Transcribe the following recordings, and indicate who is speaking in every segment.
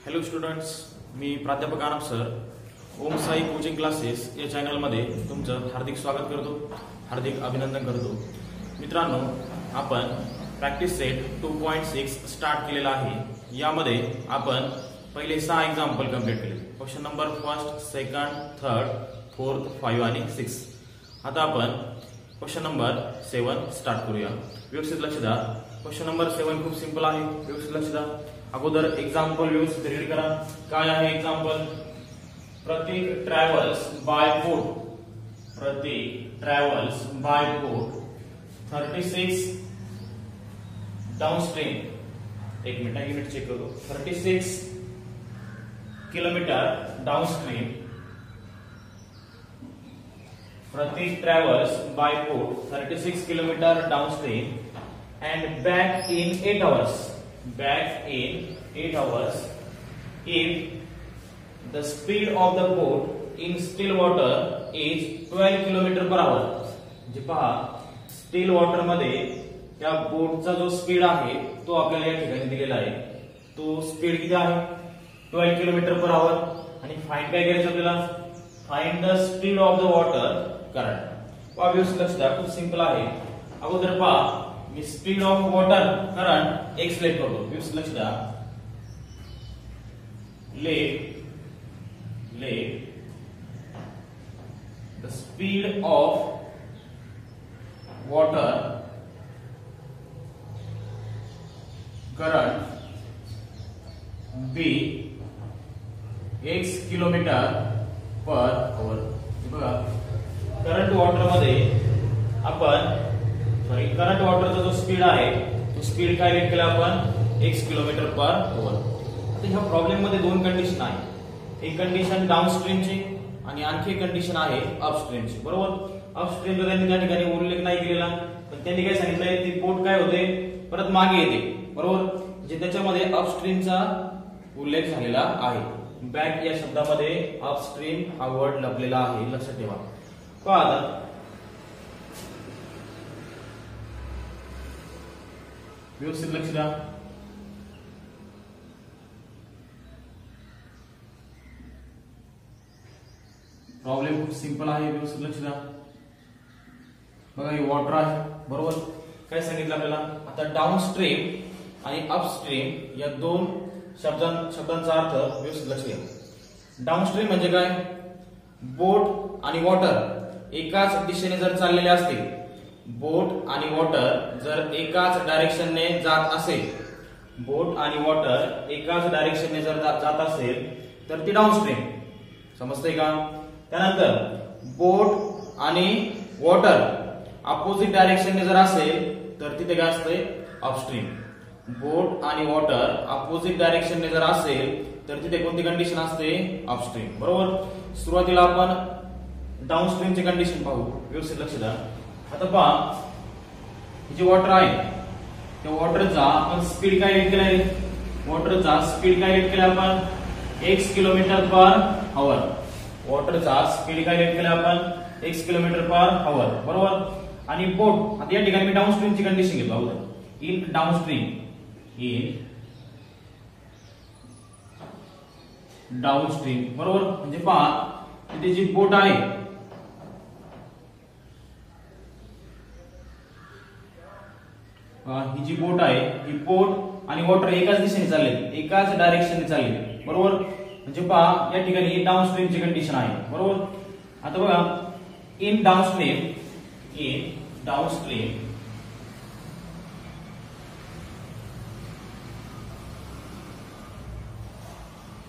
Speaker 1: Hello students, मी प्राध्यापक आनंद sir ओम Sai coaching classes या चॅनलमध्ये तुमचं हार्दिक स्वागत करतो, हार्दिक अभिनंदन करतो. मित्रांनो, आपण प्रॅक्टिस सेट 2.6 स्टार्ट केलेला आहे. यामध्ये आपण पहिले 6 एक्झाम्पल कंप्लीट केले. क्वेश्चन नंबर 1, 2, 3, 4, 5 आणि 6. आता आपण क्वेश्चन नंबर 7 स्टार्ट करूया. व्यवस्थित लक्ष द्या. क्वेश्चन नंबर 7 खूप सिंपल आहे. व्यवस्थित लक्ष द्या. अगोदर एक्झाम्पल व्यवस्थित रीड करा. काय आहे example? Pratik travels by boat. Pratik travels by boat 36 downstream. एक मिनिट चेक करू. 36 kilometre downstream. Pratik travels by boat 36 kilometre downstream and back in 8 hours. Back in 8 hours if the speed of the boat in still water is 12 km per hour. जे पहा, steel water मध्ये त्या बोटचा जो speed आहे तो आपल्याला या ठिकाणी दिलेला आहे. तो स्पीड किती आहे? 12 km per hour. आणि फाइंड काय करायचं आपल्याला? Find the speed of the water current. Obviously लक्ष द्या, खूप सिंपल आहे. अगोदर पहा, मी स्पीड ऑफ वॉटर करंट एक सिलेक्ट करतो. व्यवस्थित लक्ष द्या. Let the speed of water current be x kilometre per hour. बघा, करंट वॉटर मध्ये आपण करंट वॉटरचा जो स्पीड आहे तो स्पीड काय रेट केला आपण? x किलोमीटर पर आवर. आता ह्या प्रॉब्लेम मध्ये दोन कंडिशन आहे. एक कंडिशन डाउनस्ट्रीमची आणि आणखी एक कंडिशन आहे अपस्ट्रीमची. बरोबर? अपस्ट्रीमचा त्यांनी त्या ठिकाणी उल्लेख नाही केलेला, पण त्यांनी काय सांगितलंय, ती बोट काय होते, परत मागे येते. बरोबर? म्हणजे त्याच्यामध्ये अपस्ट्रीमचा उल्लेख झालेला आहे. बॅक या शब्दामध्ये अपस्ट्रीम हा वर्ड लपलेला आहे, लक्षात ठेवा. पहा आता, व्यवस्थित लक्ष द्या. प्रॉब्लेम खूप सिंपल आहे. व्यवस्थित लक्ष द्या. बघा, हे वॉटर आहे. बरोबर? काय सांगितलं आपल्याला? आता डाउनस्ट्रीम आणि अपस्ट्रीम या दोन शब्दांचा अर्थ व्यवस्थित लक्ष द्या. डाउनस्ट्रीम म्हणजे काय? बोट आणि वॉटर एकाच दिशेने जर चाललेले असतील, बोट आणि वॉटर जर एकाच डायरेक्शनने जात असेल, बोट आणि वॉटर एकाच डायरेक्शनने जर जात असेल तर ती डाउनस्ट्रीम. समजतंय का? त्यानंतर बोट आणि वॉटर अपोजिट डायरेक्शनने जर असेल तर तिथे काय असते? अपस्ट्रीम. बोट आणि वॉटर अपोजिट डायरेक्शनने जर असेल तर तिथे कोणती कंडिशन असते? अपस्ट्रीम. बरोबर? सुरुवातीला आपण डाउनस्ट्रीमची कंडिशन पाहू. व्यवस्थित लक्ष द्या. आता पहा, जे वॉटर आहे त्या वॉटरचा आपण स्पीड काय रेट केलाय? वॉटरचा स्पीड काय रेट केला आपण? x kilometre per hour. वॉटरचा स्पीड काय रेट केला आपण? x kilometre per hour. बरोबर? आणि बोट, आता या ठिकाणी मी डाउनस्ट्रीमची कंडिशन घेतो अगोदर. इन डाउनस्ट्रीम बरोबर? म्हणजे पहा, तिथे जी बोट आहे ही जी बोट आहे, ही बोट आणि वॉटर एकाच दिशेने चालले, एकाच डायरेक्शनने चालले. बरोबर? म्हणजे पहा, या ठिकाणी डाउनस्ट्रीमची कंडिशन आहे. बरोबर? आता बघा, in downstream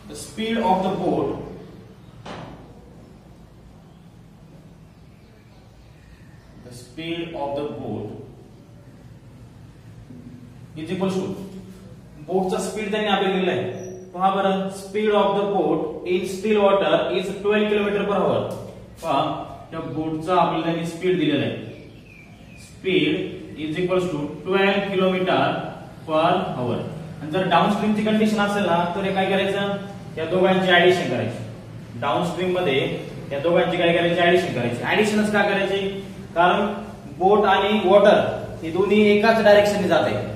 Speaker 1: the speed of the boat is equal to बोटचा स्पीड त्यांनी आपल्याला दिलेला आहे. पहा बरं, speed of the boat in still water is 12 kilometre per hour. पहा, त्या बोटचा आपल्याला त्यांनी स्पीड दिलेला आहे. Speed is equal to 12 kilometre per hour. आणि जर डाउनस्ट्रीमची कंडिशन असेल ना तर हे काय करायचं? या दोघांची ऍडिशन करायची. डाउनस्ट्रीम मध्ये या दोघांची काय करायची? ऍडिशन करायची. ऍडिशनच का करायची? कारण बोट आणि वॉटर हे दोन्ही एकाच डायरेक्शनने जात आहेत.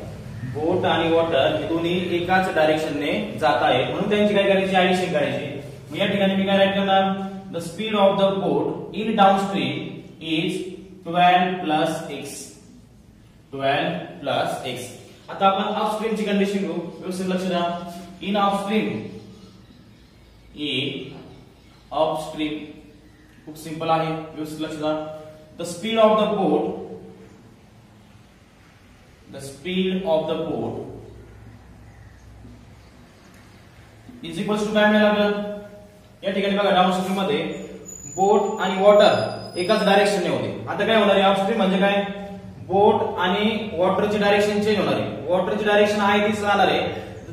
Speaker 1: बोट आणि वॉटर हे दोन्ही एकाच डायरेक्शनने जात आहेत म्हणून त्यांची काय करायची ऍडिशन करायची. मग या ठिकाणी मी काय राईट करणार the speed of the boat in downstream is 12 plus x 12 plus x. आता आपण अपस्ट्रीम ची कंडिशन घेऊ. व्यवस्थित लक्ष द्या. इन अपस्ट्रीम खूप सिंपल आहे. व्यवस्थित लक्ष द्या. The speed of the boat is equal to काय मिळेल आपल्याला या ठिकाणी बघा डाउनस्ट्रीम मध्ये बोट आणि वॉटर एकाच डायरेक्शनने होते. आता काय होणार आहे अपस्ट्रीम म्हणजे काय बोट आणि वॉटरची डायरेक्शन चेंज होणार आहे. वॉटरची डायरेक्शन आहे तीच राहणार आहे.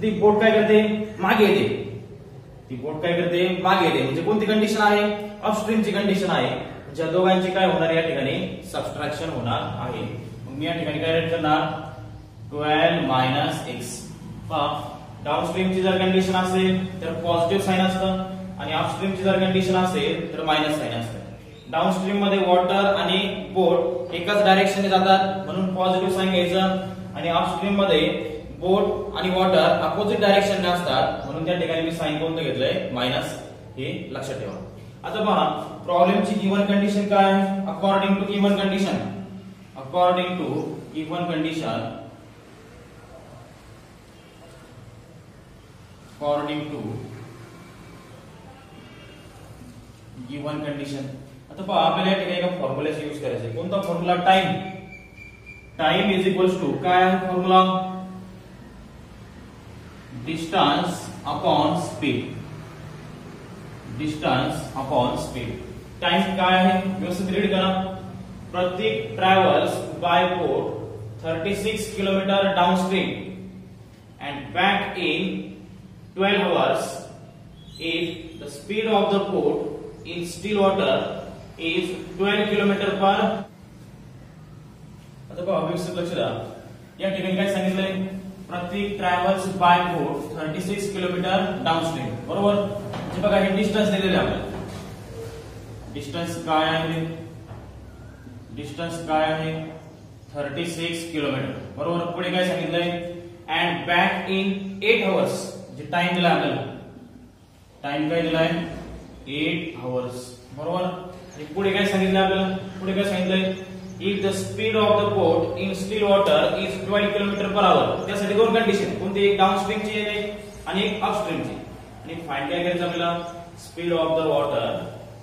Speaker 1: ती बोट काय करते मागे येते. म्हणजे कोणती कंडिशन आहे अपस्ट्रीमची कंडिशन आहे. ज्या दोघांची काय होणार या ठिकाणी सबट्रॅक्शन होणार आहे. मग मी या ठिकाणी काय राईट करणार 12 मायनस x. डाउनस्ट्रीमची जर कंडिशन असेल तर पॉझिटिव्ह साइन असतं आणि अपस्ट्रीमची जर कंडिशन असेल तर मायनस साइन असतं. डाउनस्ट्रीम मध्ये वॉटर आणि बोट एकाच डायरेक्शनने जातात म्हणून पॉझिटिव्ह साइन घ्यायचं आणि अपस्ट्रीम मध्ये बोट आणि वॉटर अपोजिट डायरेक्शनने असतात म्हणून त्या ठिकाणी मी साइन कोणतं घेतलंय मायनस. हे लक्षात ठेवा. आता पहा प्रॉब्लेमची गिवन कंडिशन काय आहे. अकॉर्डिंग टू गिवन कंडिशन आता पहा आपल्याला या ठिकाणी एका फॉर्म्युलाचा यूज करायचा आहे. कोणता formula time is equals to काय आहे formula distance upon speed. Time काय आहे व्यवस्थित रीड करा. Prateek travels by boat 36 kilometre downstream and back in 12 hours if the speed of the boat in still water is 12 kilometer per. आता बघा व्यवस्थित लक्ष द्या. या ठिकाणी काय सांगितलंय Prateek travels by boat 36 kilometre downstream. बरोबर. म्हणजे बघा हे डिस्टन्स दिलेले आपल्याला. डिस्टन्स काय आहे 36 किलोमीटर. बरोबर. पुढे काय सांगितलंय अँड बॅक इन 8 hours. म्हणजे टाइम दिला आपल्याला. टाइम काय दिलाय 8 hours. बरोबर. आणि पुढे काय सांगितलं आपल्याला पुढे काय सांगितलंय if the speed of the boat in still water is 12 kilometre per आवर. त्यासाठी दोन कंडिशन कोणती एक डाउनस्ट्रीमची आहे आणि एक अपस्ट्रीमची. आणि फाइंड काय करायचं आपल्याला speed of the water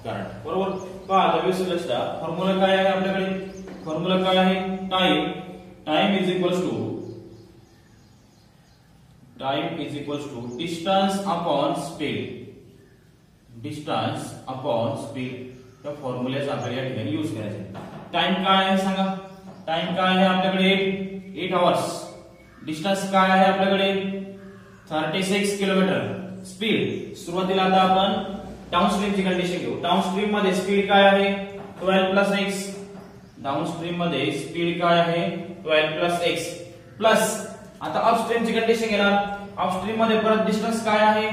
Speaker 1: current. बरोबर. पहा आता व्यवस्थित लक्ष द्या. फॉर्म्युला काय आहे आपल्याकडे फॉर्म्युला काय आहे time is equals to distance upon speed. त्या फॉर्म्युल्याचा आपल्याला या ठिकाणी यूज करायचा. टाइम काय आहे सांगा. टाइम काय आहे आपल्याकडे 8 hours. डिस्टन्स काय आहे आपल्याकडे 36 किलोमीटर. स्पीड सुरुवातीला आता आपण डाउनस्ट्रीमची कंडिशन घेऊ. डाउनस्ट्रीम मध्ये स्पीड काय आहे 12 प्लस x. डाउनस्ट्रीम मध्ये स्पीड काय आहे 12 प्लस x प्लस आता अपस्ट्रीमची कंडिशन घेणार. अपस्ट्रीम मध्ये परत डिस्टन्स काय आहे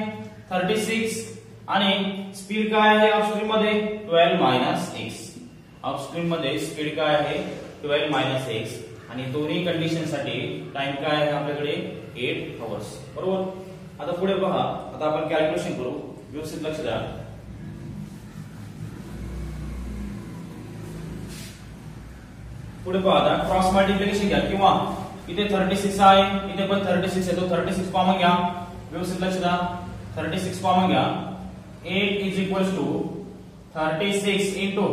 Speaker 1: 36 आणि स्पीड काय आहे अपस्ट्रीम मध्ये 12 मायनस x. अपस्ट्रीम मध्ये स्पीड काय आहे 12 मायनस x आणि दोन्ही कंडिशन साठी टाइम काय आहे आपल्याकडे 8 hours. बरोबर. आता पुढे पहा. आता आपण कॅल्क्युलेशन करू. व्यवस्थित लक्ष द्या. पुढे पहा आता क्रॉस मल्टिप्लिकेशन घ्या किंवा इथे 36 आहे इथे पण 36 आहे तो 36 कॉमन घ्या. व्यवस्थित लक्ष द्या. 36 कॉमन घ्या. 8 is equals to 36 into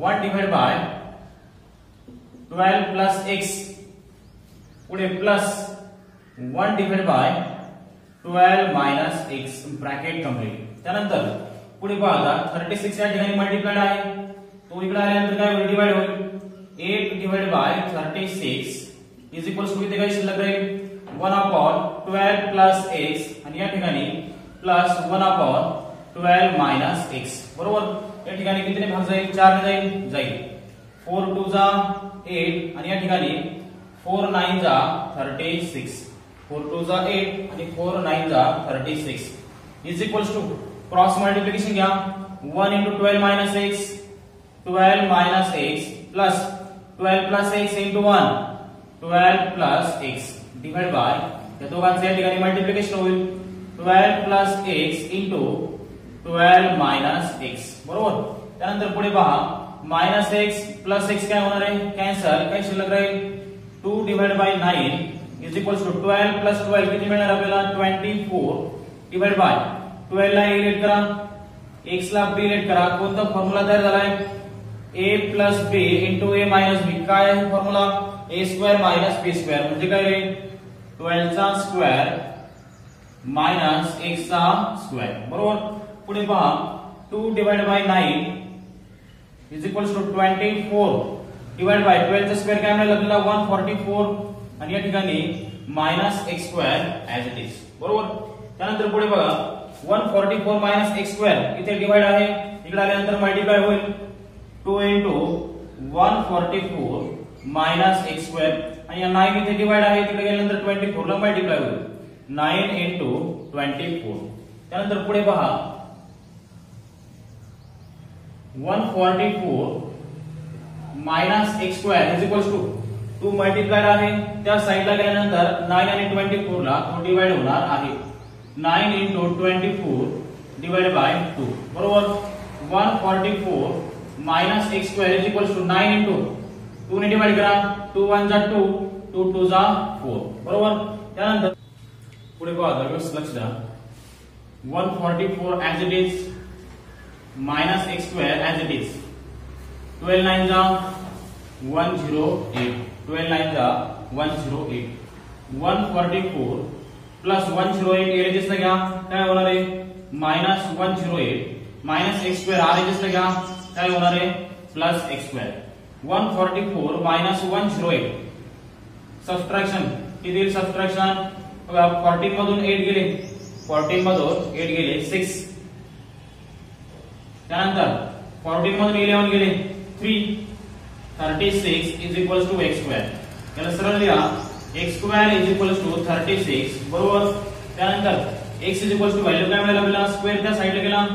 Speaker 1: 1 divided by 12 plus x. पुढे plus 1 divided by 12 minus x bracket complete. त्यानंतर पुढे पहा आता 36 या ठिकाणी मल्टिप्लाइड आहे तो इकडे आल्यानंतर काय होईल डिवाइड होईल. 8 divided by 36 is equals to इथे काय शिल्लक राहील 1 upon 12 plus x आणि या ठिकाणी प्लस 1 upon 12 minus x. बरोबर. या ठिकाणी कितीने भाग जाईल 4 ने जाईल 4 2 जा 8 आणि या ठिकाणी 4 9 जा 36. 4 2 जा 8 आणि 4 9 जा 36 is equals to cross multiplication घ्या 1 into 12 minus x 12 minus x plus 12 plus x into 1 12 plus x divide by या दोघांचे या ठिकाणी मल्टिप्लिकेशन होईल 12 plus x into 12 minus x बरोबर. त्यानंतर पुढे पहा मायनस एक्स प्लस एक्स काय होणार आहे कॅन्सल काय शिल्लक राहील 2 divide by 9 is equals to 12 plus 12 किती मिळणार आपल्याला 24 डिवाइड बाय 12 ला इलेट करा x ला b इलेट करा. कोणता फॉर्म्युला तयार झालाय a plus b into a minus b काय आहे formula a square minus b square म्हणजे काय रे 12 चा स्क्वेअर मायनस x चा स्क्वेअर बरोबर. पुढे पहा 2 divide by 9 is equals to 24 divide by 12 चा स्क्वेअर काय मिळेल आपल्याला 144 आणि या ठिकाणी minus x square as it is बरोबर. त्यानंतर पुढे बघा 144 मायनस x स्क्वेअर इथे डिवाइड आहे इकडे आल्यानंतर मल्टिप्लाय होईल 2 into 144 मायनस x स्क्वेअर आणि या 9 इथे डिवाइड आहे तिकडे गेल्यानंतर 24 ला मल्टिप्लाय होईल 9 into 24. त्यानंतर पुढे पहा 144 minus x square is equals to 2 multiply आहे त्या साइडला गेल्यानंतर 9 आणि 24 ला तो डिवाइड होणार आहे 9 into 24 डिवाइड बाय 2 बरोबर. 144 minus x square is equals to 9 into 2 ने डिवाइड करा 2 1 जा 2 2 2 जा 4 बरोबर. त्यानंतर पुढे पहा व्यवस्थित लक्ष द्या 144 as it is minus x square as it is 12 9 जा 108 12 9 जा 108 144 प्लस 108 ये रजिस्टर घ्या काय होणार आहे मायनस 108 मायनस x स्क्वेअर हा रजिस्टर घ्या काय होणार आहे plus x square 144 minus 108 subtraction किती येईल सबट्रॅक्शन बघा 14 मधून 8 गेले 14 मधून 8 गेले 6 त्यानंतर 14 मधून 11 गेले 3 36 is equals to x square. याला सरळ लिहा x square is equals to 36 बरोबर. त्यानंतर x is equals to value काय मिळेल आपल्याला स्क्वेअर त्या साइडला गेला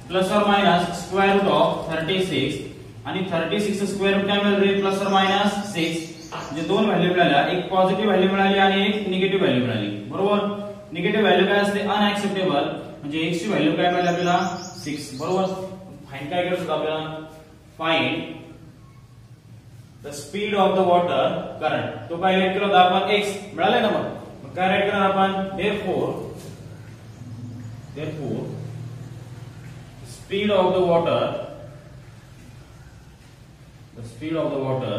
Speaker 1: प्लस और मायनस स्क्वेअर रूट ऑफ 36 आणि 36 चा स्क्वेअर रूट काय मिळेल रे प्लस और मायनस 6 म्हणजे दोन व्हॅल्यू मिळाल्या एक पॉझिटिव्ह व्हॅल्यू मिळाली आणि एक निगेटिव्ह व्हॅल्यू मिळाली बरोबर. निगेटिव्ह व्हॅल्यू काय असते अनएक्सेप्टेबल म्हणजे x ची व्हॅल्यू काय मिळाली आपल्याला 6 बरोबर. फाइंड काय करायचं आपल्याला find the speed of the water current तो काय राईट केला होता आपण x मिळाले ना मग काय राईट करणार आपण therefore speed of the water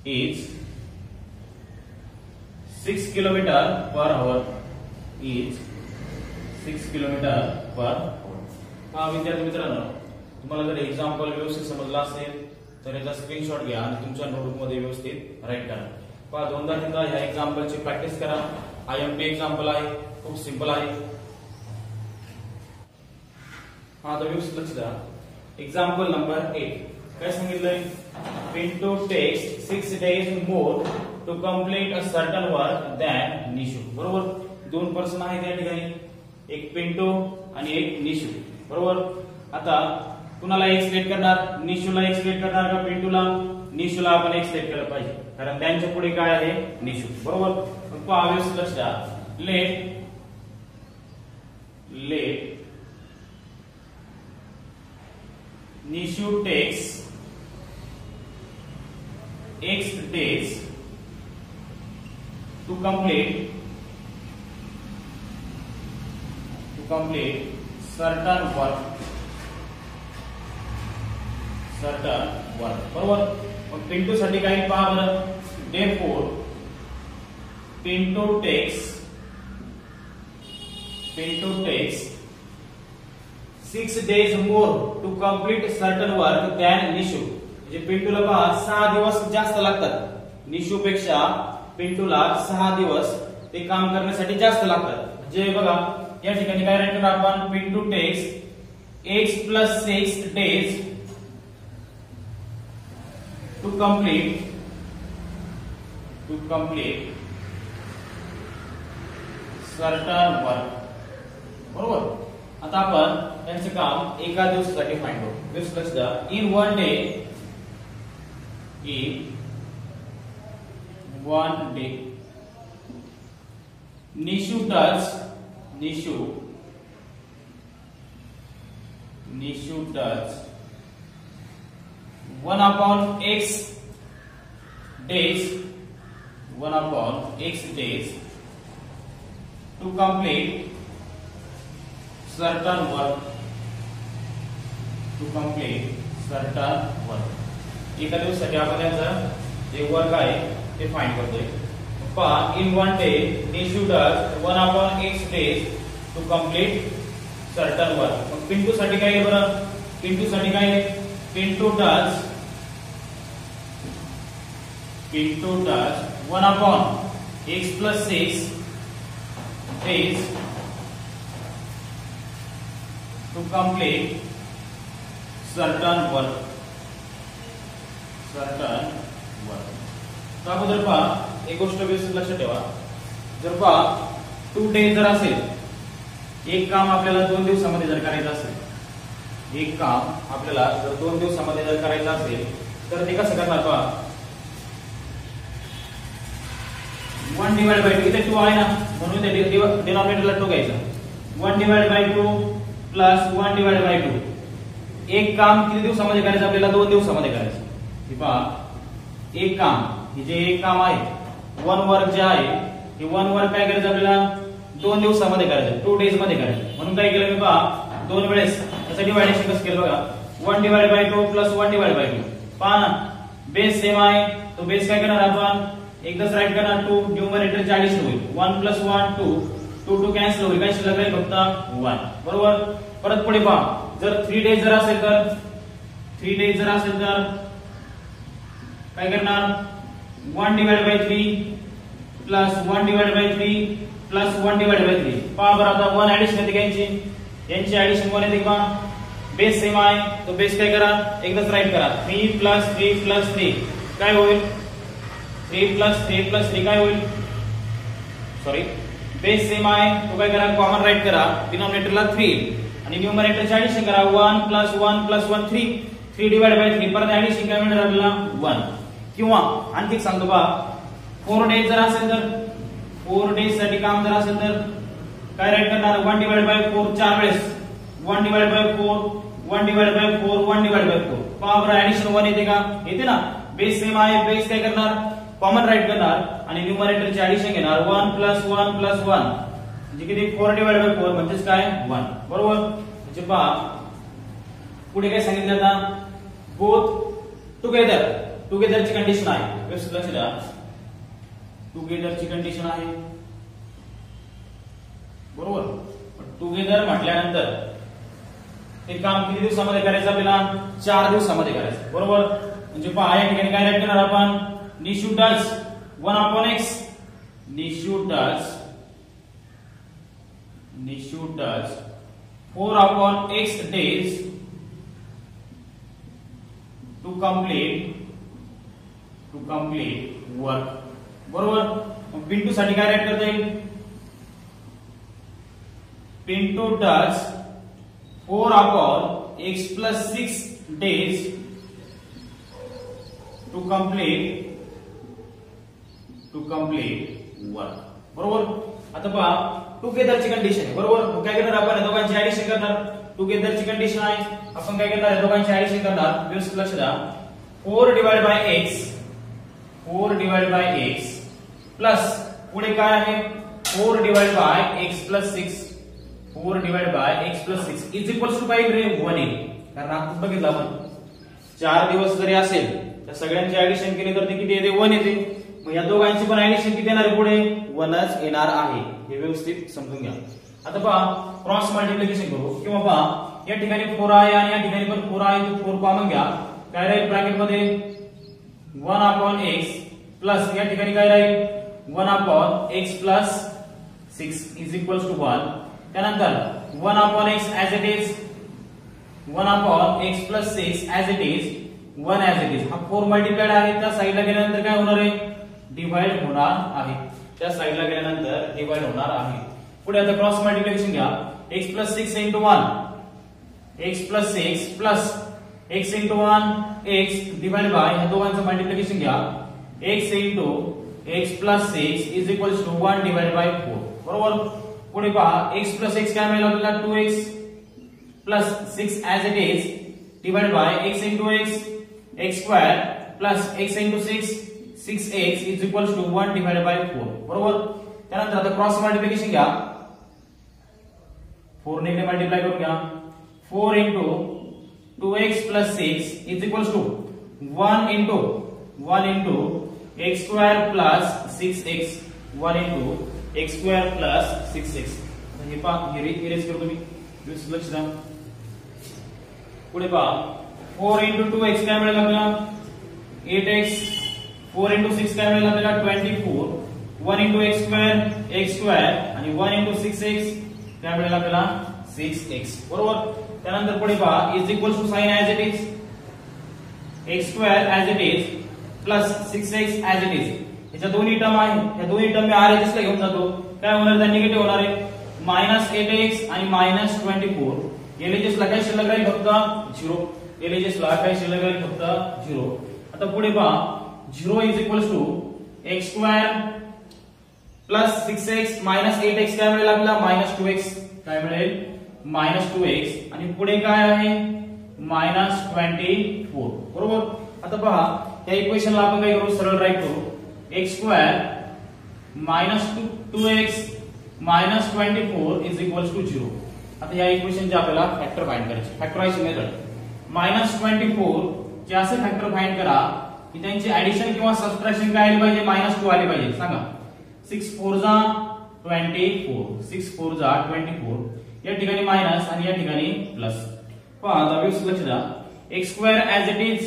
Speaker 1: is 6 kilometer per hour is 6 kilometer per hour. हा विद्यार्थी मित्रांनो तुम्हाला जर एक्झाम्पल व्यवस्थित समजला असेल तर याचा स्क्रीनशॉट घ्या आणि तुमच्या नोटबुक मध्ये व्यवस्थित राईट करा. पहा दोनदा तीनदा ह्या एक्झाम्पलची प्रॅक्टिस करा. आयएमपी एक्झाम्पल आहे खूप सिंपल आहे. हा तर व्यवस्थित लक्ष द्या. एक्झाम्पल नंबर 8 काय सांगितलंय Pintu takes 6 days more to complete a certain work than Nishu बरोबर. दोन पर्सन आहेत या ठिकाणी एक पिंटू आणि एक निशू बरोबर. आता कुणाला एक सिलेक्ट करणार निशूला एक सिलेक्ट करणार का पिंटूला निशूला आपण एक सिलेक्ट केलं पाहिजे कारण त्यांच्या पुढे काय आहे निशू बरोबर. पहा व्यवस्थित लक्ष द्या. Let Nishu takes x days to complete certain work बरोबर. मग पिंटू साठी काय पहा बरं therefore Pintu takes 6 days more to complete certain work than Nishu म्हणजे पिंटूला पहा 6 दिवस जास्त लागतात निशू पेक्षा पिंटूला 6 दिवस ते काम करण्यासाठी जास्त लागतात. म्हणजे बघा या ठिकाणी काय राईट करणार आपण Pintu text x plus 6 days to complete certain work बरोबर. आता आपण त्यांचं काम एका दिवसासाठी फाइंड करू. In one day in one day. Nishu does 1 upon x days to complete certain work. एका दिवसासाठी आपण याचं जे वर्क आहे ते फाइंड करतोय. पहा, in one day Nishu does 1 upon x days to complete certain work. मग पिंटू साठी काय आहे बरं? पिंटू साठी काय आहे? Pintu does 1 upon x plus 6 days to complete certain work. तर अगोदर पहा, एक गोष्ट व्यवस्थित लक्षात ठेवा. जर पहा 2 days जर असेल, एक काम आपल्याला 2 दिवसामध्ये जर करायचं असेल, एक काम आपल्याला जर 2 दिवसामध्ये जर करायचं असेल तर ते कसं करणार? पहा, 1 divided by 2, इथे 2 आहे ना, म्हणून ते डिनॉमिनेटरला 2 घ्यायचा. 1 divided by 2 plus 1 divided by 2. एक काम किती दिवसामध्ये करायचं? आपल्याला 2 दिवसामध्ये करायचं. पहा, एक काम, हे जे एक काम आहे, वन वर्क जे आहे, हे वन वर्क काय करायचं? आपल्याला 2 दिवसामध्ये करायचं, 2 days मध्ये करायचं. म्हणून काय केलं मी? पहा, 2 वेळेस त्याचं डिवायडेशन कसं केलं बघा. 1 divided by 2 plus 1 divided by 2. पहा ना, बेस सेम आहे, तो बेस काय करणार आपण? एकदाच राईट करणार. 2 न्यूमरेटर 40 होईल. 1 प्लस 1 2, 2 कॅन्सल होईल. काय शिल्लक राहील? फक्त 1. बरोबर. परत पुढे पहा, जर 3 days जर असेल तर काय करणार? 1 divided by 3 plus 1 divided by 3 plus 1 divided by 3. पहा बरं, आता 1 ऍडिशन येते, यांची ऍडिशन 1 येते का? बेस सेम आहे, तो बेस काय करा? एकदाच राईट करा. 3 प्लस 3 प्लस 3 काय होईल? 3 प्लस 3 प्लस 3 काय होईल? सॉरी, बेस सेम आहे, तो काय करा? कॉमन राईट करा. डिनॉमिनेटरला 3 आणि न्यूमरेटरची ऍडिशन करा. 1 प्लस 1 प्लस 1 3 डिवाइड बाय 3. परत ऍडिशन काय मिळणार आपल्याला? 1. किंवा आणखी सांगतो बा, 4 days जर असेल तर, 4 days साठी काम जर असेल तर काय राईट करणार? 1 divided by 4 4 वेळेस. 1 divided by 4 1 divided by 4 1 divided by 4. पहा बरं, ऍडिशन 1 येते का? येते ना. बेस सेम आहे, बेस काय करणार? कॉमन राईट करणार आणि न्यूमरेटरची ऍडिशन घेणार. 1 प्लस 1 प्लस 1 म्हणजे किती? 4 divided by 4 म्हणजेच काय? 1. बरोबर. म्हणजे पहा, पुढे काय सांगितलं आता? बोथ टुगेदरची कंडिशन आहे. व्यवस्थित लक्ष द्या, टुगेदरची कंडिशन आहे. बरोबर. टुगेदर म्हटल्यानंतर ते काम किती दिवसामध्ये करायचं? आपल्याला 4 दिवसामध्ये करायचं. बरोबर. म्हणजे पहा, या ठिकाणी काय राईट करणार आपण? Nishu does 1 upon x. Nishu does 4 upon x days to complete work. बरोबर. पिंटू साठी काय राईट करता येईल? Pintu does 4 upon x plus 6 days to complete work. बरोबर. आता पहा, टुगेदरची कंडिशन आहे. बरोबर. काय करणार आपण? दोघांची ऍडिशन करणार. टुगेदरची कंडिशन आहे, आपण काय करणार? दोघांची ऍडिशन करणार. व्यवस्थित लक्ष द्या. 4 divided by x प्लस पुढे काय आहे? 4 divided by x plus 6. 4 divided by x plus 6 is equals to काय रे? 1 येईल. कारण आपण बघितलं, आपण 4 दिवस जरी असेल तर सगळ्यांची ऍडिशन केली तर ते किती येते? 1 येते. मग या दोघांची पण ऍडिशन किती येणार आहे? पुढे 1च येणार आहे. हे व्यवस्थित समजून घ्या. आता पहा, क्रॉस मल्टिप्लिकेशन करू. किंवा पहा, या ठिकाणी 4 आहे आणि या ठिकाणी पण 4 आहे, तो 4 कॉमन घ्या. काय राहील ब्रॅकेट मध्ये? 1 upon x प्लस या ठिकाणी काय राहील? 1 upon x plus 6 is equals to 1. त्यानंतर 1 upon x as it is, 1 upon x plus 6 as it is, 1 as it is. हा 4 मल्टिप्लाइड आहे, त्या साइडला गेल्यानंतर काय होणार आहे? डिवाइड होणार आहे. त्या साइडला गेल्यानंतर डिवाइड होणार आहे. पुढे आता क्रॉस मल्टिप्लिकेशन घ्या. x plus 6 into 1, x plus 6 plus x into 1 x divided by ह्या दोघांचं मल्टिप्लिकेशन घ्या x into x plus 6 is equals to 1 divided by 4 बरोबर. पुढे पहा x plus x काय मिळेल आपल्याला 2x plus 6 as it is divided by x into x square plus x into 6 6x is equals to 1 divided by 4 बरोबर. त्यानंतर आता cross multiplication घ्या 4 ने मल्टिप्लाय करून घ्या 4 into 2x plus 6 is equals to 1 into x square plus 6x 1 into x square plus 6x. हे पहा हे इरेज करतो मी लक्ष द्या. पुढे पहा 4 into 2x काय मिळेल आपल्याला 8x 4 into 6 काय मिळेल आपल्याला 24 1 into x square आणि 1 into 6x काय मिळेल आपल्याला 6x बरोबर. त्यानंतर पुढे पहा is equals to sign as it is x square as it is plus 6x as it is. याच्या दोन्ही टर्म आहे या दोन्ही टर्म मी RHS ला घेऊन जातो काय होणार त्या निगेटिव्ह होणार आहे -8x आणि -24. LHS ला काय शिल्लक राहील फक्त 0. LHS ला काय शिल्लक राहील फक्त 0. आता पुढे पहा 0 is equals to x square plus 6x minus 8x काय मिळेल आपल्याला -2x काय मिळेल -2x आणि पुढे काय आहे -24 बरोबर. आता पहा त्या इक्वेशनला आपण काय करू सरळ राईट करू x square -2x -24 is equals to 0. आता या इक्वेशनचे आपल्याला फॅक्टर फाइंड करायचे फॅक्टरायझेशन मेथड -24 चे असे फॅक्टर फाइंड करा की त्यांची ऍडिशन किंवा सबट्रॅक्शन काय आली पाहिजे -2 आली पाहिजे. सांगा 6 4 जा 24 6 4 जा 24 या ठिकाणी मायनस आणि या ठिकाणी प्लस. पहा आता व्यवस्थित लक्ष द्या x square as it is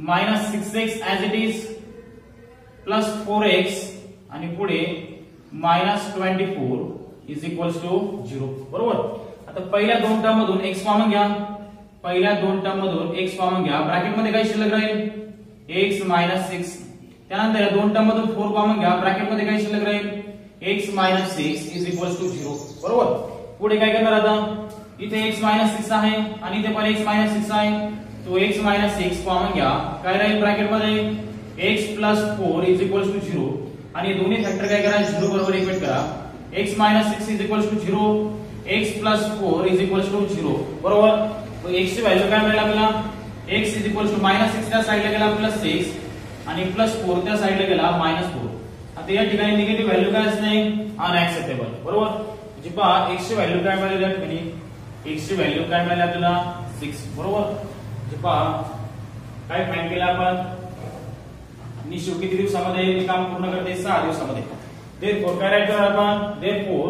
Speaker 1: -6x as it is plus 4x आणि पुढे -24 is equals to 0 बरोबर. आता पहिल्या दोन टर्म मधून x कॉमन घ्या पहिल्या दोन टर्म मधून x कॉमन घ्या ब्रॅकेट मध्ये काय शिल्लक राहील x -6. त्यानंतर या दोन टर्म मधून 4 कॉमन घ्या ब्रॅकेट मध्ये काय शिल्लक राहील x -6 is equals to 0 बरोबर. पुढे काय करणार आता इथे x -6 आहे आणि इथे पण x -6 आहे तो x -6 कॉमन घ्या काय राहील ब्रॅकेट मध्ये x + 4 is equals to 0 आणि दोन्ही फॅक्टर काय करा 0 बरोबर इक्वेट करा x -6 is equals to 0 x + 4 is equals to 0 बरोबर. x ची व्हॅल्यू काय मिळेल आपल्याला x is equals to -6 त्या साइडला गेला +6 आणि +4 त्या साइडला गेला -4. आता या ठिकाणी निगेटिव्ह व्हॅल्यू काय असणे अनएक्सेप्टेबल बरोबर. म्हणजे पहा x ची व्हॅल्यू काय मिळेल या ठिकाणी x ची व्हॅल्यू काय मिळेल आपल्याला 6 बरोबर. म्हणजे पहा काय फाइंड केलं आपण निशू किती दिवसामध्ये हे काम पूर्ण करते 6 दिवसामध्ये. देयरफॉर काय राईट करणार आपण therefore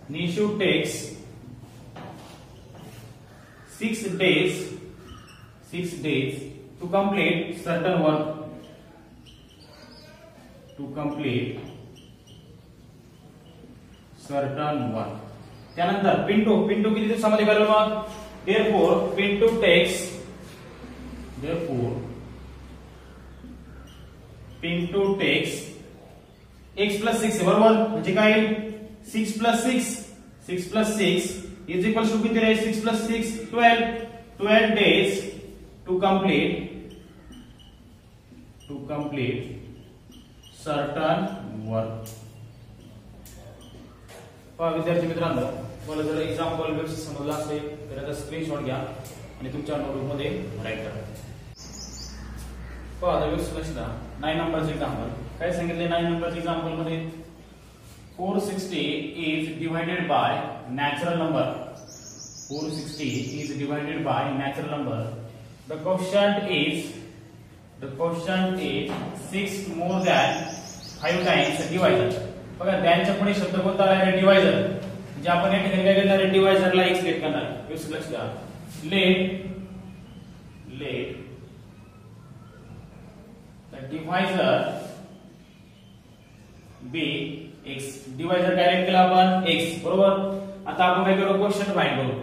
Speaker 1: Nishu takes 6 days to complete certain work त्यानंतर पिंटू किती दिवसामध्ये करेल मग देयरफॉर पिंटू टेक्स x + 6 बरोबर. म्हणजे काय 6 + 6 is equals to किती राहील 6 + 6 12 days to complete certain work. पहा विद्यार्थी मित्रांनो मला जर एक्झाम्पल व्यवस्थित समजला असेल तर याचा स्क्रीनशॉट घ्या आणि तुमच्या नोटबुक मध्ये राईट करा. पहा आता व्यवस्थित लक्ष द्या 9 नंबरचे एक्झाम्पल काय सांगितले 9 नंबरच्या एक्झाम्पल मध्ये 460 is divided by natural number 460 is divided by natural number. The quotient is 6 more than 5 times divisor. बघा त्यांच्या पुढे शब्द कोणता आला डिवायझर म्हणजे आपण या ठिकाणी काय करणार आहे डिवायझरला x लेट करणार आहे. व्यवस्थित लक्ष द्या let the divisor be x divisor काय लेट केला आपण x बरोबर. आता आपण काय करू क्वोशंट फाइंड करू.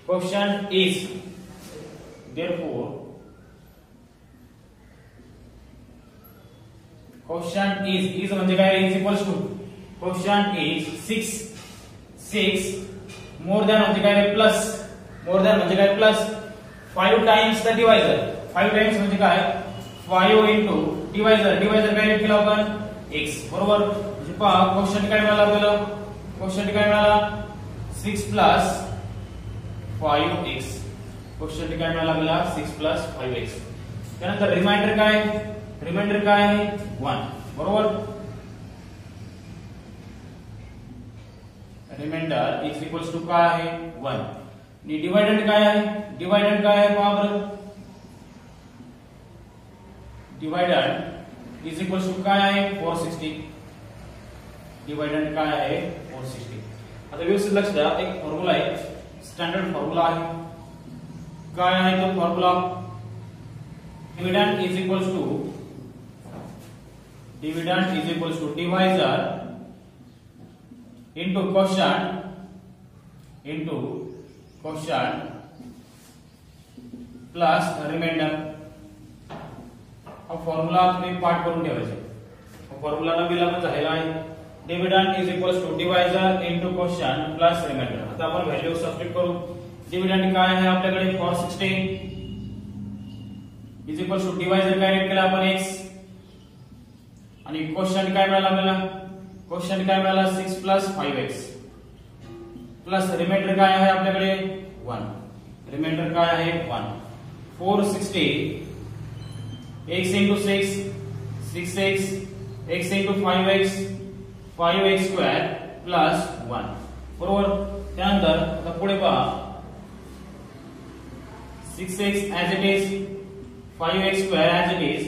Speaker 1: Quotient is therefore quotient is म्हणजे काय is equals to quotient is 6 more than म्हणजे काय प्लस, मोर दॅन म्हणजे काय plus 5 times the divisor, 5 times म्हणजे काय 5 इंटू डिवायझर, डिवायझर काय केलं आपण x बरोबर. म्हणजे पहा क्वोशंट काय मिळाला आपल्याला, क्वोशंट काय मिळाला 6 प्लस 5x, क्वोशंट काय मिळाला आपल्याला 6 प्लस 5x. त्यानंतर रिमाइंडर काय, रिमाइंडर काय आहे 1 बरोबर. रिमाइंडर इज इक्वल्स टू काय आहे 1. आणि डिवाइडंड काय आहे, डिवाइडंड काय आहे पहा बरं, डिवाइडंड इज इक्वल्स टू काय आहे 460, डिवाइडंड काय आहे 460. आता व्यवस्थित लक्ष द्या, एक फॉर्म्युला आहे, स्टँडर्ड फॉर्म्युला आहे. काय आहे तो formula, dividend is equals to, dividend is equals to divisor into quotient plus reminder. हा फॉर्म्युला तुम्ही पाठ करून ठेवायचा. फॉर्म्युला नवीला पण झालेला आहे. Dividend is equals to divisor into quotient plus reminder. आता आपण व्हॅल्यू सबस्टिट्यूट करू. डिविडंड काय आहे आपल्याकडे 460 इज इक्वल्स टू डिवाइजर काय केला आपण x आणि क्वोशंट काय मिळाला आपल्याला, क्वोशंट काय मिळाला 6 प्लस 5x प्लस रिमाइंडर काय आहे आपल्याकडे 1, रिमाइंडर काय आहे 1. 460 x into 6 6x x into 5x 5x square plus 1 बरोबर. त्यानंतर आता पुढे पहा 6x as it is 5x square as it is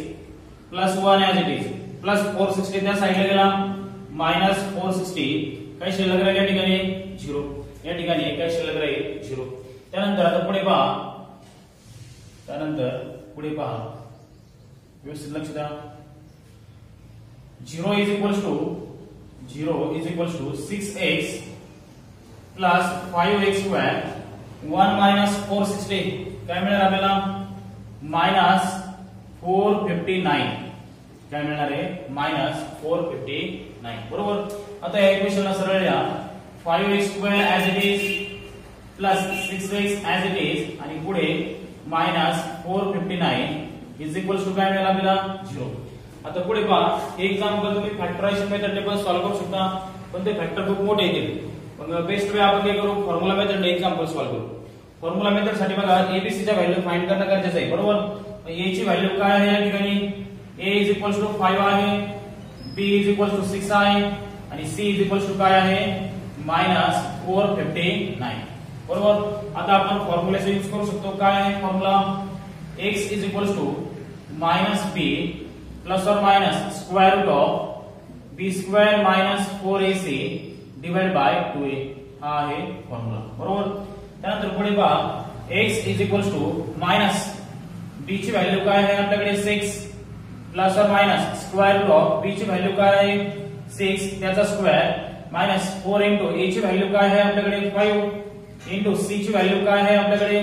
Speaker 1: plus 1 as it is plus 460 त्या साइडला गेला मायनस 460 काय शिल्लक राहील या ठिकाणी 0, या ठिकाणी काय शिल्लक राहील 0. त्यानंतर आता पुढे पहा, त्यानंतर पुढे पहा व्यवस्थित लक्ष द्या. 0 is equals to 6x plus 5x square 1 minus 460 काय मिळणार आपल्याला मायनस 459, काय मिळणार आहे मायनस 459 बरोबर. आता या इक्वेशनला सरळ लिहा 5x square as it is plus 6x as it is आणि पुढे मायनस 459 इज इक्वल्स टू काय मिळाला आपल्याला 0. आता पुढे पहा एक एक्झाम्पल तुम्ही फॅक्टरायझेशन मेथड टेबल सॉल्व्ह करू शकता, पण ते फॅक्टर खूप मोठे येतील. पण बेस्ट वे आपण काय करू, फॉर्म्युला मेथड एक्झाम्पल सॉल्व्ह करू. फॉर्म्युला मेथड साठी बघा एबीसी च्या व्हॅल्यू फाइंड करणं गरजेचं आहे बरोबर. ए ची व्हॅल्यू काय आहे या ठिकाणी a इज इक्वल्स टू 5 आहे, b इज इक्वल्स टू 6 आहे आणि c इज इक्वल्स टू काय आहे मायनस 459 बरोबर. आता आपण फॉर्म्युलाचा यूज करू शकतो. काय आहे formula, x is equals to minus b plus और minus square root of b square minus 4ac divide by 2a हा आहे फॉर्म्युला बरोबर. त्यानंतर पुढे पहा x is equals to minus b ची व्हॅल्यू काय आहे आपल्याकडे 6 प्लस और minus square root of b ची व्हॅल्यू काय आहे 6 त्याचा स्क्वेअर मायनस 4 इंटू a ची व्हॅल्यू काय आहे आपल्याकडे 5 इंटू c ची व्हॅल्यू काय आहे आपल्याकडे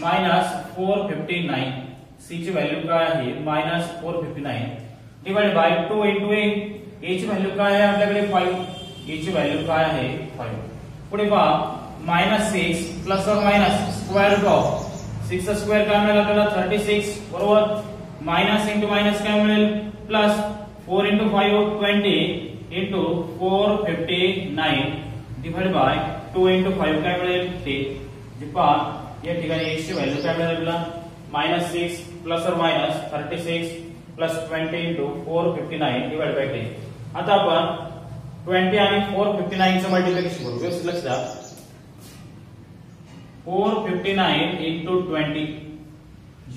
Speaker 1: मायनस 459, c ची व्हॅल्यू काय आहे minus 459 divide by 2 into a ची व्हॅल्यू काय आहे आपल्याकडे 5, a ची व्हॅल्यू काय आहे 5. पुढे पहा मायनस 6 प्लस और मायनस स्क्वायर रूट ऑफ 6 चा स्क्वेअर काय मिळेल आपल्याला 36 बरोबर. मायनस इंटू मायनस काय मिळेल plus 4 into 5 20 into 459 divide by 2 into 5 काय मिळेल 10. पहा या ठिकाणी x ची व्हॅल्यू काय मिळेल आपल्याला मायनस 6 प्लस और minus 36 plus 20 into 459 divide by 10. आता आपण 20 आणि 459 चं मल्टिप्लिकेशन करू. व्यवस्थित लक्ष द्या 459 इंटू 20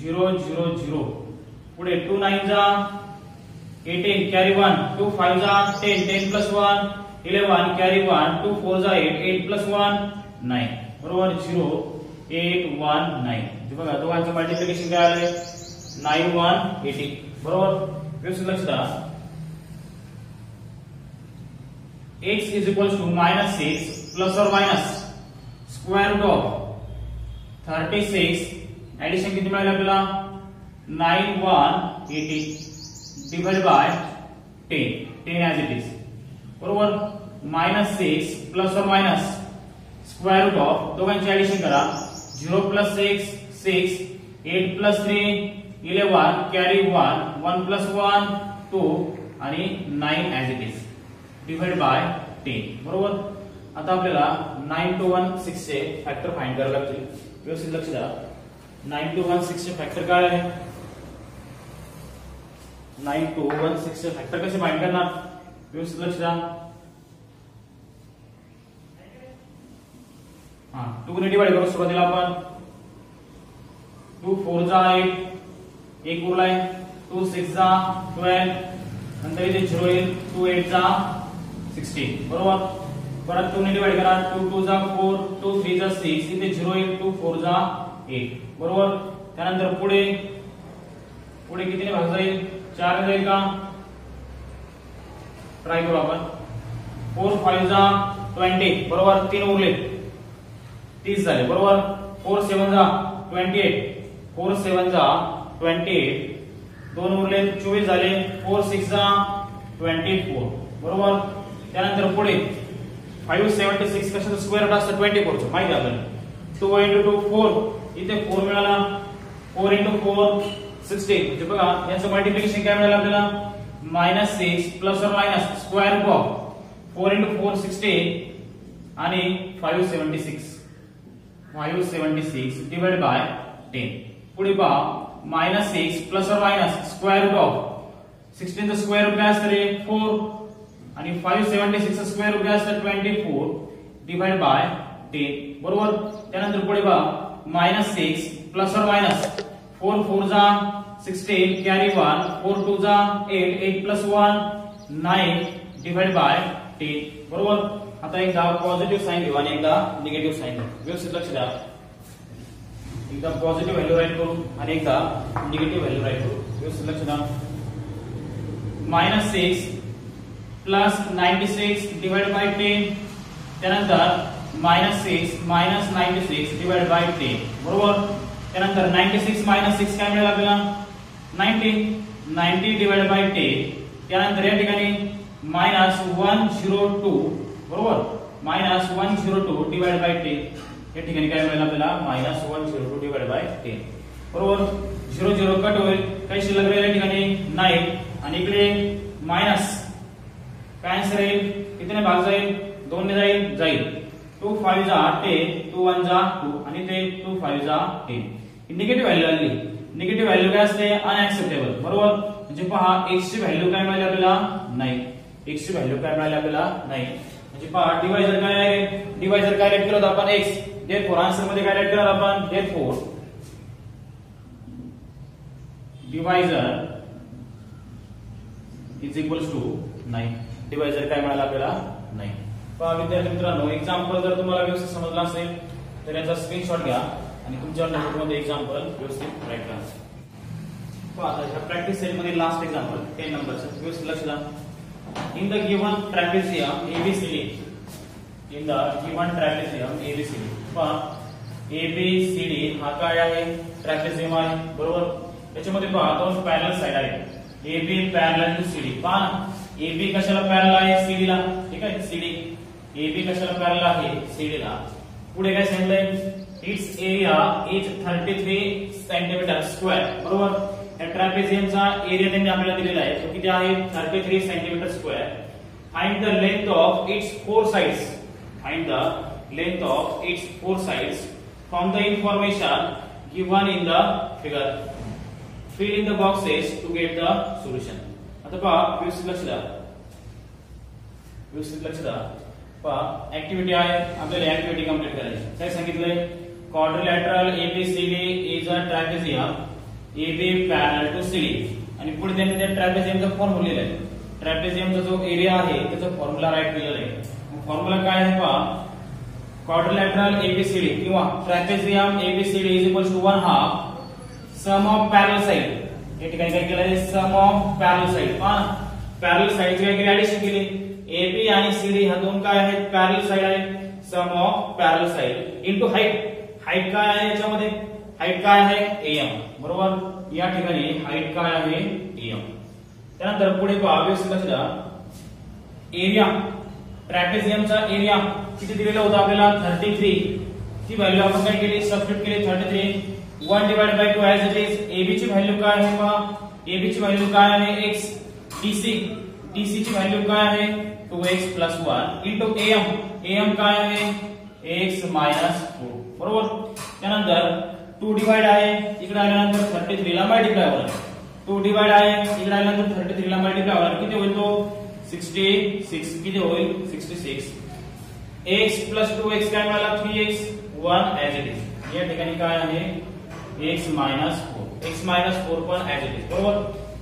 Speaker 1: 0 0 0 पुढे 2 9 जा 18 कॅरी 1 2 5 जा 10 10 प्लस 1 11 कॅरी 1 2 4 जा 8 8 प्लस 1 9 बरोबर 0 8 1 9. बघा दोघांचं मल्टिप्लिकेशन काय आले 9 1 80 बरोबर. व्यवस्थित लक्ष द्या x is equals to minus 6 plus और minus square root of 36 addition किती मिळाले आपल्याला 9 1 80 divide by 10 10 as it is बरोबर. मायनस 6 प्लस और मायनस स्क्वेअर रूट ऑफ दोघांची ऍडिशन करा 0 प्लस 6 6 8 प्लस 3 11 कॅरी 1 1 प्लस 1 2 आणि 9 as it is divide by 10 बरोबर. आता आपल्याला 9216 चे फॅक्टर फाइंड करावे लागतील. व्यवस्थित लक्ष द्या. 9216 चे फॅक्टर काय आहे? 9216 चे फॅक्टर कसे फाइंड करणार? व्यवस्थित लक्ष द्या. 2 ने डिवाइड करू सुरुवातीला आपण 2 4 जा 8 एक उरलाय 2 6 जा 12 नंतर इथे 0 येईल 2 8 जा 16 बरोबर. परत 2 ने डिवाइड करा 2 2 जा 4 2 3 जा 6 इथे 0 येईल 2 4 जा 8 बरोबर. त्यानंतर पुढे कितीने भाग जाईल? 4 ने जाईल का? ट्राय करू आपण. 4 5 जा 20 बरोबर. 3 उरले 30 झाले बरोबर. 4 7 जा 28 4 7 जा 28 2 उरले 24 झाले. 4 6 जा 24 बरोबर. त्यानंतर पुढे 576 कशाचं स्क्वेअर रूट असतं? 24 चं माहिती आपल्याला. 2 into 2 4 इथे 4 मिळाला. 4 into 4 16 म्हणजे बघा याचं मल्टिप्लिकेशन काय मिळालं आपल्याला? -6 प्लस और minus square root of 4 into 4 16 आणि 576 डिवाइड बाय 10. पुढे पहा -6 प्लस और मायनस स्क्वेअर रूट ऑफ 16 चं स्क्वेअर रूट काय असतं रे? 4 आणि 576 चं स्क्वेअर रूट काय असतं? 24 डिवाइड बाय 10 बरोबर. त्यानंतर पुढे पहा -6 प्लस और मायनस 4 4 जा 16 कॅरी 1 4 2 जा 8 8 प्लस 1 9 डिवाइड बाय 10 बरोबर. आता एकदा पॉझिटिव्ह साइन घेऊ आणि एकदा निगेटिव्ह साइन घेऊ. व्यवस्थित लक्ष द्या. एकदा पॉझिटिव्ह व्हॅल्यू राईट करू आणि एकदा निगेटिव्ह व्हॅल्यू राईट करू. व्यवस्थित लक्ष द्या. -6 प्लस 96 डिवाइड बाय 10 त्यानंतर -6 मायनस 96 डिवाइड बाय 10 बरोबर. त्यानंतर 96 मायनस 6 काय मिळेल आपल्याला? 90 डिवाइड बाय 10 त्यानंतर या ठिकाणी -102 बरोबर. -102 डिवाइड बाय 10 या ठिकाणी काय मिळेल आपल्याला? -102 डिवाइड बाय 10 बरोबर. 0 0 कट होईल. काय शिल्लक राहील या ठिकाणी? 9 आणि इकडे मायनस काय आन्सर येईल? कितीने भाग जाईल? 2 ने जाईल 2 5 जा 10 2 1 जा 2 आणि ते 2 5 जा 10. निगेटिव्ह व्हॅल्यू आली. निगेटिव्ह व्हॅल्यू काय असते? अनएक्सेप्टेबल बरोबर. म्हणजे पहा x ची व्हॅल्यू काय मिळाली आपल्याला? नाही. x ची व्हॅल्यू काय मिळाली आपल्याला? नाही. म्हणजे पहा डिवायझर काय आहे? डिवायझर काय राईट केलं आपण? x. देयरफॉर आन्सर मध्ये काय राईट केलं आपण? Therefore divisor is equals to 9. Divisor काय मिळाला आपल्याला? नाही. पहा विद्यार्थी मित्रांनो एक्झाम्पल जर तुम्हाला व्यवस्थित समजला असेल तर याचा स्क्रीनशॉट घ्या आणि तुमच्या नोटबुकमध्ये एक्झाम्पल व्यवस्थित राईट करा. पहा आता ह्या प्रॅक्टिस सेट मध्ये लास्ट एक्झाम्पल 10 नंबरचं व्यवस्थित लक्ष द्या. In the given trapezium ABCD पहा एबीसीडी हा काय आहे? ट्रॅपेझियम आहे बरोबर. त्याच्यामध्ये पहा दोन पॅरलल साइड आहेत. AB parallel to CD. पहा ना AB कशाला पॅरलल आहे? CD ला. ठीक आहे. CD AB कशाला पॅरलल आहे? CD ला. पुढे काय सांगितलंय? It's area is 33 centimetre square बरोबर. या ट्रॅपेझियमचा एरिया त्यांनी आपल्याला दिलेला आहे. तो किती आहे? 33 centimetre square. Find the length of its 4 sides. Find the length of its 4 sides from the information given in the figure. Fill in the boxes to get the solution. आता पहा व्यवस्थित लक्ष द्या. पहा ऍक्टिव्हिटी आहे. आपल्याला ऍक्टिव्हिटी कंप्लीट करायची. काय सांगितलंय? Quadrilateral ABCD is a trapezium AB parallel to CD आणि पुढे त्यांनी त्या ट्रॅपेझियमचा फॉर्म्युला लिहिलाय. ट्रॅपेझियमचा जो एरिया आहे त्याचा फॉर्म्युला राईट केलेला आहे. फॉर्म्युला काय आहे पहा? क्वाड्रिलॅटरल ABCD किंवा trapezium ABCD is equals to 1/2 sum of parallel side. या ठिकाणी काय केलंय? Sum of parallel side. पहा पॅरलल साइडची काय ऍडिशन केली? AB आणि CD ह्या दोन काय आहेत? पॅरलल साइड आहेत. Sum of parallel side into height. Height काय आहे याच्यामध्ये? हाईट काय आहे? AM बरोबर. या ठिकाणी हाईट काय आहे? AM. त्यानंतर पुढे पहा व्यवस्थित लक्ष द्या. एरिया ट्रॅपेझियमचा एरिया किती दिलेला होता आपल्याला 33, ती व्हॅल्यू आपण काय केली सबस्टिट्यूट केली 33 1 divide by 2 as it is. AB ची व्हॅल्यू काय आहे पहा, AB ची व्हॅल्यू काय आहे x, DC ची व्हॅल्यू काय आहे 2x + 1 इंटू AM काय आहे x - 4 बरोबर. त्यानंतर 2 डिवाइड आहे, इकडे आल्यानंतर 33 ला मल्टिप्लाय होणार, 2 डिवाइड आहे, इकडे आल्यानंतर 33 ला मल्टिप्लाय होणार, किती होईल तो 66, किती होईल 66. x + 2x काय मिळाला 3x 1 ऍज इट इज. या ठिकाणी काय आहे x - 4 पण ऍज इट इज बरोबर.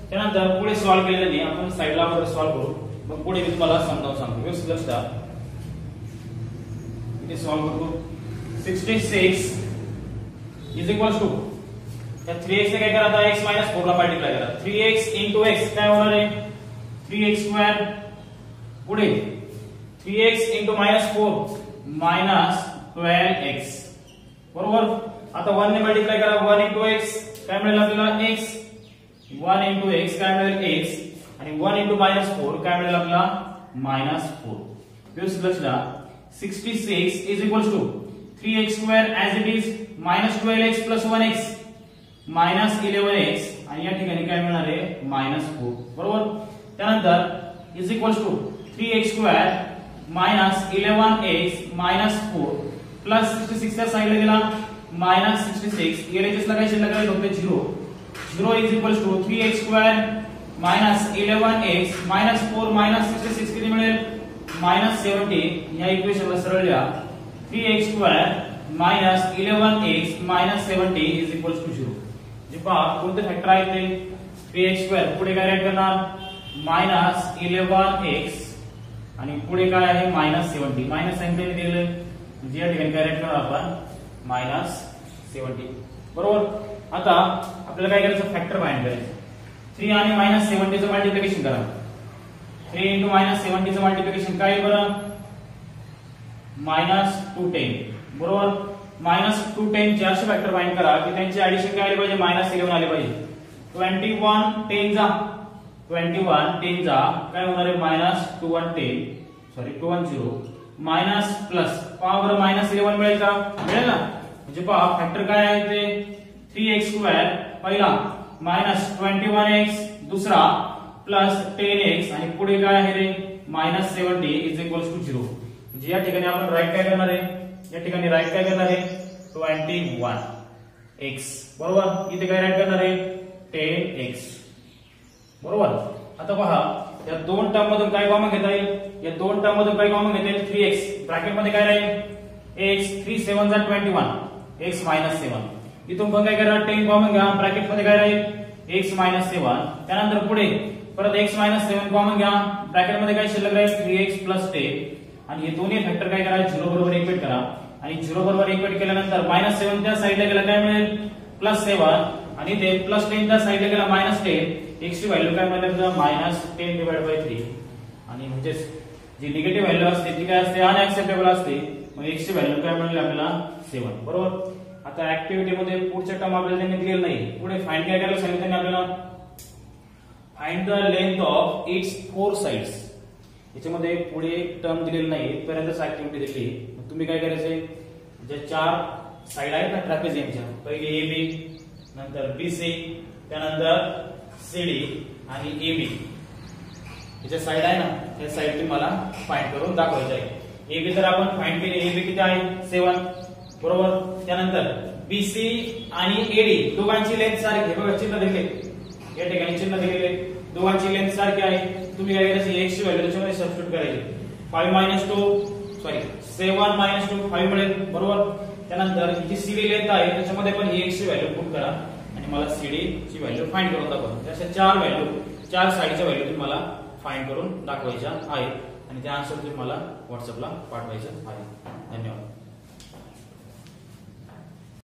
Speaker 1: त्यानंतर पुढे सॉल्व्ह केलेलं नाही, आपण साइडला वर सॉल्व्ह करू, मग पुढे मी तुम्हाला समजावून सांगतो. व्यवस्थित लक्ष द्या. इथे सॉल्व्ह करतो. 66 इज इक्वल टू या 3x ने काय करा आता x - 4 ला मल्टिप्लाय करा. 3x * x काय होणार आहे 3x². पुढे 3x * -4 -12x बरोबर. आता 1 ने मल्टिप्लाय करा, 1 * x काय मिळेल आपल्याला x, 1 * x काय मिळेल x, आणि 1 * -4 काय मिळेल आपल्याला -4. व्यवस्थित लक्ष द्या. 66 is equal to 3x² as it is -12x + 1x -11x, आणि या ठिकाणी काय मिळणार आहे -4 बरोबर. त्यानंतर is equal to 3x² -11x -4 plus 66 त्या साइडला गेला -66, LHS ला काय शिल्लक राहील फक्त 0 is equal to 3x² -11x -4 -66 किती मिळेल -70. या इक्वेशनला सरळ लिहा 3x² -11x -70 is equal to 0. जे पहा कोणते फॅक्टर आहेत ते 3x² पुढे काय राईट करणार -11x आणि पुढे काय आहे -70, मायनस साइन त्यांनी दिलेलं म्हणजे या ठिकाणी काय राईट करणार आपण -70 बरोबर. आता आपल्याला काय करायचं फॅक्टर फाइंड करायचं. 3 आणि -70 चं मल्टिप्लिकेशन करा. 3 * -70 चं मल्टिप्लिकेशन काय बरं -210 बरोबर. -210 चे असे फॅक्टर फाइंड करा की त्यांची एडिशन काय आली पाहिजे -11 आली पाहिजे. 21 10 जा काय होणार आहे -210 मायनस प्लस पहा बरं -11 मिळेल का मिळेल ना. म्हणजे पहा फॅक्टर काय आहे ते 3x² पहिला -21x दुसरा प्लस 10x आणि पुढे काय आहे रे -70 इज इक्वल टू 0. म्हणजे या ठिकाणी आपण राईट काय करणार आहे, या ठिकाणी राईट काय करणार आहे 21x बरोबर. इथे काय राईट करणार आहे 10x बरोबर. आता पहा या दोन टर्म मधून काय कॉमन घेता येईल, या दोन टर्म मधून काय कॉमन घेता येईल 3x ब्रॅकेट मध्ये काय राहील x 3 7 जा 21 x -7. इथून पण काय करा 10 कॉमन घ्या ब्रॅकेट मध्ये काय राहील x -7. त्यानंतर पुढे परत x -7 कॉमन घ्या ब्रॅकेट मध्ये काय शिल्लक राहील 3x + 10 आणि हे दोन्ही फॅक्टर काय करा 0 बरोबर इक्वेट करा आणि 0 बरोबर इक्वेट केल्यानंतर -7 त्या साइडला गेला काय मिळेल +7 आणि ते +10 त्या साइडला गेला -10. x ची व्हॅल्यू काय मिळेल -10/3 आणि म्हणजे जी निगेटिव्ह व्हॅल्यू असते ती काय असते अनएक्सेप्टेबल असते. मग x ची व्हॅल्यू काय मिळेल आपल्याला 7 बरोबर. आता ऍक्टिव्हिटी मध्ये पुढच्या टर्म आपल्याला त्यांनी दिलेलं नाही. पुढे फाइंड काय करायला सांगितलं त्यांनी आपल्याला find the length of its 4 sides. याच्यामध्ये पुढे टर्म दिलेलं नाही इथपर्यंतच ऍक्टिव्हिटी दिली. मग तुम्ही काय करायचंय ज्या 4 साइड आहेत ना ट्रॅपेझियमच्या पहिले AB नंतर BC त्यानंतर CD आणि AB याच्या साइड आहे ना त्या साइड तुम्हाला फाइंड करून दाखवायचे आहे. AB तर आपण फाइंड केले AB किती आहे 7 बरोबर. त्यानंतर BC आणि AD दोघांची लेंथ सारखी आहे बघा चिन्ह दिले या ठिकाणी चिन्ह दिलेले दोघांची लेंथ सारखी आहे. तुम्ही काय करायचं x ची व्हॅल्यू त्याच्यामध्ये सबस्टिट्यूट करायची 5 - 2 सॉरी 7 - 2 5 मिळेल बरोबर. त्यानंतर जी CD लेंथ आहे त्याच्यामध्ये पण x ची व्हॅल्यू पुट करा आणि मला CD ची व्हॅल्यू फाइंड करून दाखवा. अशा 4 व्हॅल्यू 4 साइडच्या व्हॅल्यू तुम्हाला फाइंड करून दाखवायच्या आहेत आणि त्या आन्सर तुम्ही मला व्हॉट्सअपला पाठवायचं आहे. धन्यवाद.